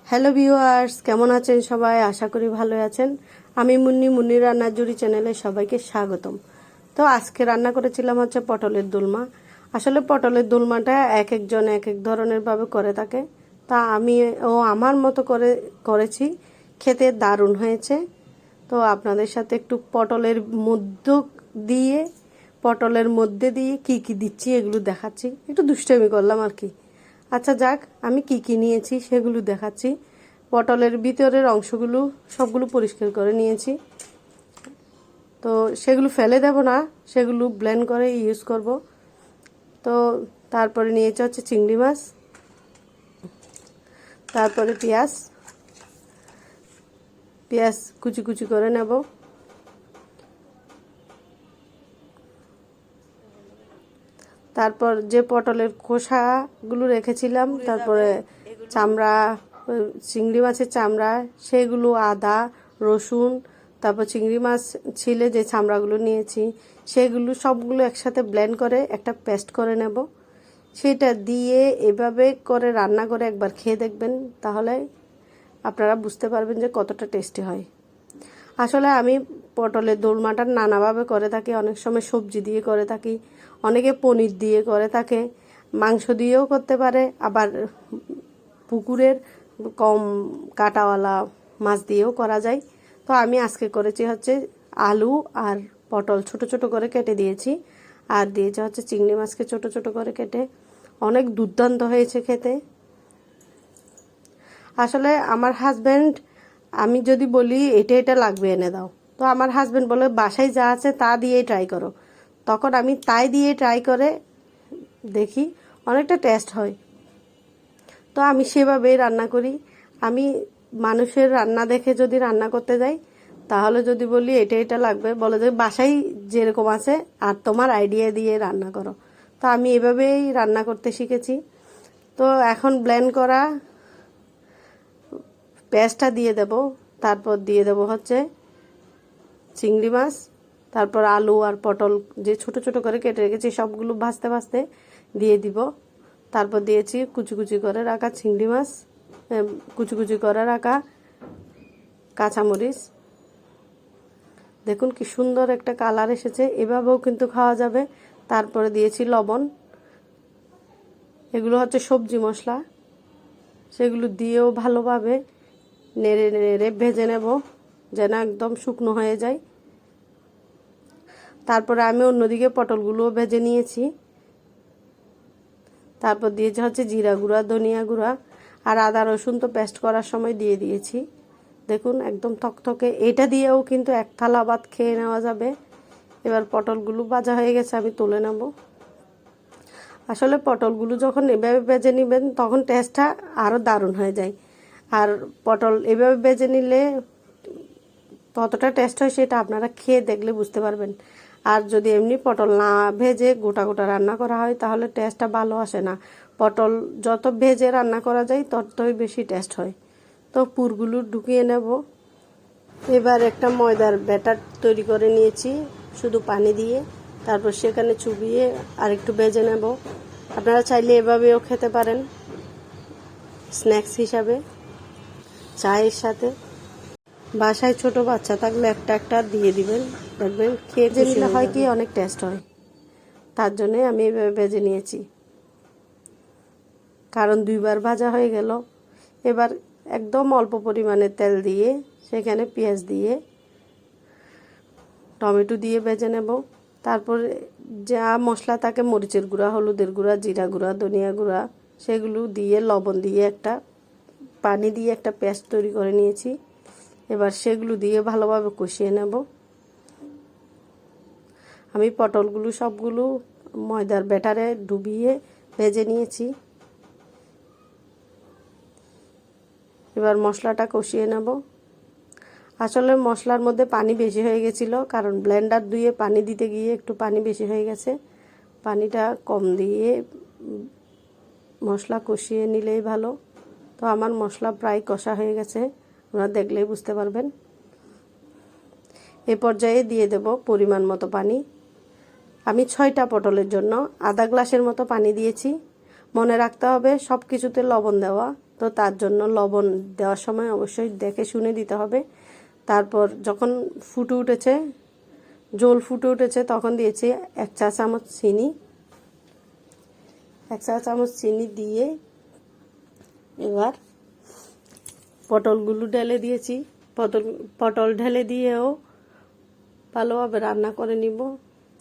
Hello viewers, কেমন আছেন সবাই? আশা করি ভালো আছেন। আমি মুন্নির রান্নার জুড়ি চ্যানেলে সবাইকে স্বাগতম। তো আজকে রান্না করেছিলাম হচ্ছে পটলের দোলমা। আসলে পটলের দোলমাটা এক একজন এক এক ধরনের ভাবে করে থাকে, তা আমি আমার মতো করেছি। খেতে দারুণ হয়েছে। তো আপনাদের সাথে একটু পটলের মধ্যে দিয়ে কি কি দিচ্ছি এগুলো দেখাচ্ছি। একটু দুষ্টামি করলাম আর কি। আচ্ছা যাক, আমি কি কি নিয়েছি সেগুলো দেখাচ্ছি। পটলের ভিতরের অংশগুলো সবগুলো পরিষ্কার করে নিয়েছি। তো সেগুলো ফেলে দেব না, সেগুলো ব্লেন্ড করে ইউজ করব। তো তারপরে নিয়েছি হচ্ছে চিংড়ি মাছ, তারপরে পেঁয়াজ কুচি কুচি করে নেব। তারপর যে পটলের খোসাগুলো রেখেছিলাম, তারপরে চামড়া, চিংড়ি মাছের চামড়া, সেগুলো, আদা রসুন, তারপর চিংড়ি মাছ ছিলে যে চামড়াগুলো নিয়েছি সেগুলো সবগুলো একসাথে ব্লেন্ড করে একটা পেস্ট করে নেব। সেটা দিয়ে এভাবে করে রান্না করে একবার খেয়ে দেখবেন, তাহলে আপনারা বুঝতে পারবেন যে কতটা টেস্টি হয়। আসলে আমি পটলের দোলমাটা নানাভাবে করে থাকি। অনেক সময় সবজি দিয়ে করে থাকি, অনেকে পনির দিয়ে করে থাকে, মাংস দিয়েও করতে পারে, আবার পুকুরের কম কাটাওয়ালা মাছ দিয়েও করা যায়। তো আমি আজকে করেছি হচ্ছে আলু আর পটল ছোট ছোট করে কেটে দিয়েছি, আর দিয়েছি হচ্ছে চিংড়ি মাছকে ছোট ছোট করে কেটে। অনেক দুর্দান্ত হয়েছে খেতে। আসলে আমার হাজব্যান্ড, আমি যদি বলি এটা লাগবে এনে দাও, তো আমার হাজব্যান্ড বলে বাসায় যা আছে তা দিয়েই ট্রাই করো। তখন আমি তাই দিয়ে ট্রাই করে দেখি, অনেকটা টেস্ট হয়। তো আমি সেভাবেই রান্না করি। আমি মানুষের রান্না দেখে যদি রান্না করতে যাই, তাহলে যদি বলি এটা লাগবে, বলে যে বাসায় যেরকম আছে আর তোমার আইডিয়া দিয়ে রান্না করো। তো আমি এভাবেই রান্না করতে শিখেছি। তো এখন ব্লেন্ড করা পেঁয়াজটা দিয়ে দেব, তারপর দিয়ে দেব হচ্ছে চিংড়ি মাছ, তারপর আলু আর পটল যে ছোট ছোট করে কেটে রেখেছি সবগুলো ভাজতে ভাজতে দিয়ে দিব। তারপর দিয়েছি কুচি কুচি করে রাখা চিংড়ি মাছ, কুচি কুচি করে রাখা কাঁচামরিচ। দেখুন কি সুন্দর একটা কালার এসেছে, এভাবেও কিন্তু খাওয়া যাবে। তারপরে দিয়েছি লবণ। এগুলো হচ্ছে সবজি মশলা, সেগুলো দিয়েও ভালোভাবে নেড়ে নেড়ে ভেজে নেব যেন একদম শুকনো হয়ে যায়। তারপরে আমি অন্যদিকে পটলগুলোও ভেজে নিয়েছি। তারপর দিয়েছি হচ্ছে জিরা গুঁড়া, ধনিয়া গুঁড়া, আর আদা রসুন তো পেস্ট করার সময় দিয়ে দিয়েছি। দেখুন একদম থকথকে, এটা দিয়েও কিন্তু এক থালা ভাত খেয়ে নেওয়া যাবে। এবার পটলগুলো ভাজা হয়ে গেছে, আমি তুলে নেব। আসলে পটলগুলো যখন এভাবে ভেজে নেবেন তখন টেস্টটা আরও দারুণ হয়ে যায়। আর পটল এভাবে ভেজে নিলে কতটা টেস্ট হয় সেটা আপনারা খেয়ে দেখলে বুঝতে পারবেন। আর যদি এমনি পটল না ভেজে গোটা গোটা রান্না করা হয় তাহলে টেস্টটা ভালো আসে না। পটল যত ভেজে রান্না করা যায় ততই বেশি টেস্ট হয়। তো পুরগুলো ঢুকিয়ে নেব। এবার একটা ময়দার ব্যাটার তৈরি করে নিয়েছি শুধু পানি দিয়ে, তারপর সেখানে চুবিয়ে আর একটু ভেজে নেব। আপনারা চাইলে এভাবেও খেতে পারেন স্ন্যাক্স হিসাবে চায়ের সাথে। বাসায় ছোট বাচ্চা থাকলে একটা একটা দিয়ে দিবেন, দেখবেন খেয়ে নিলে হয় কি অনেক টেস্ট হয়। তার জন্যে আমি এভাবে ভেজে নিয়েছি, কারণ দুইবার ভাজা হয়ে গেল। এবার একদম অল্প পরিমাণে তেল দিয়ে সেখানে পেঁয়াজ দিয়ে টমেটো দিয়ে ভেজে নেব। তারপর যা মশলা থাকে মরিচের গুঁড়া, হলুদের গুঁড়া, জিরা গুঁড়া, ধনিয়া গুঁড়া, সেগুলো দিয়ে লবণ দিয়ে পানি দিয়ে একটা পেস্ট তৈরি করে নিয়েছি। এবার সেগুলো দিয়ে ভালোভাবে কষিয়ে নেব। আমি পটলগুলো সবগুলো ময়দার ব্যাটারে ডুবিয়ে ভেজে নিয়েছি। এবার মশলাটা কষিয়ে নেব। আসলে মশলার মধ্যে পানি বেশি হয়ে গেছিলো, কারণ ব্লেন্ডার ধুয়ে পানি দিতে গিয়ে একটু পানি বেশি হয়ে গেছে। পানিটা কম দিয়ে মশলা কষিয়ে নিলেই ভালো। তো আমার মশলা প্রায় কষা হয়ে গেছে, আপনারা দেখলেই বুঝতে পারবেন। এ পর্যায়ে দিয়ে দেব পরিমাণ মতো পানি। আমি 6টা পটলের জন্য আধা গ্লাসের মতো পানি দিয়েছি। মনে রাখতে হবে সব কিছুতে লবণ দেওয়া, তো তার জন্য লবণ দেওয়ার সময় অবশ্যই দেখে শুনে দিতে হবে। তারপর যখন ফুটে উঠেছে, ঝোল ফুটে উঠেছে, তখন দিয়েছি 1 চা চামচ চিনি। 1 চা চামচ চিনি দিয়ে এবার পটলগুলো ঢেলে দিয়েছি। পটল ঢেলে দিয়েও ভালোভাবে রান্না করে নিব।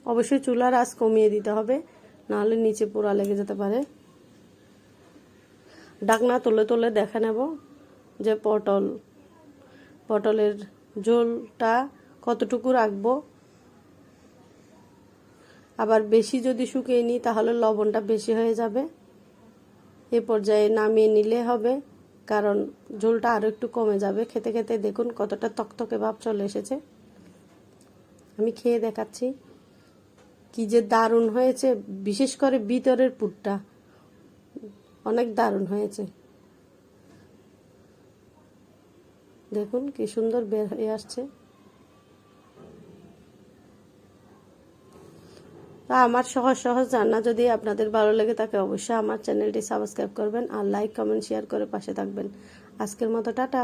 অবশ্যই চুলার আঁচ কমিয়ে দিতে হবে, নাহলে নিচে পোড়া লেগে যেতে পারে। ঢাকনা তুলে তুলে দেখে নেব যে পটলের ঝোলটা কতটুকু রাখবো। আবার বেশি যদি শুকিয়ে নিই তাহলে লবণটা বেশি হয়ে যাবে। এ পর্যায়ে নামিয়ে নিলে হবে, কারণ ঝোলটা আরও একটু কমে যাবে। খেতে খেতে দেখুন কতটা তকতকে ভাব চলে এসেছে। আমি খেয়ে দেখাচ্ছি কি যে দারুণ হয়েছে, বিশেষ করে ভিতরের পুরটা অনেক দারুণ হয়েছে। দেখুন কি সুন্দর বের হয়ে আসছে। আমার সহজ সহজ রান্না যদি আপনাদের ভালো লেগে থাকে অবশ্যই আমার চ্যানেলটি সাবস্ক্রাইব করবেন আর লাইক কমেন্ট শেয়ার করে পাশে থাকবেন। আজকের মতো টাটা।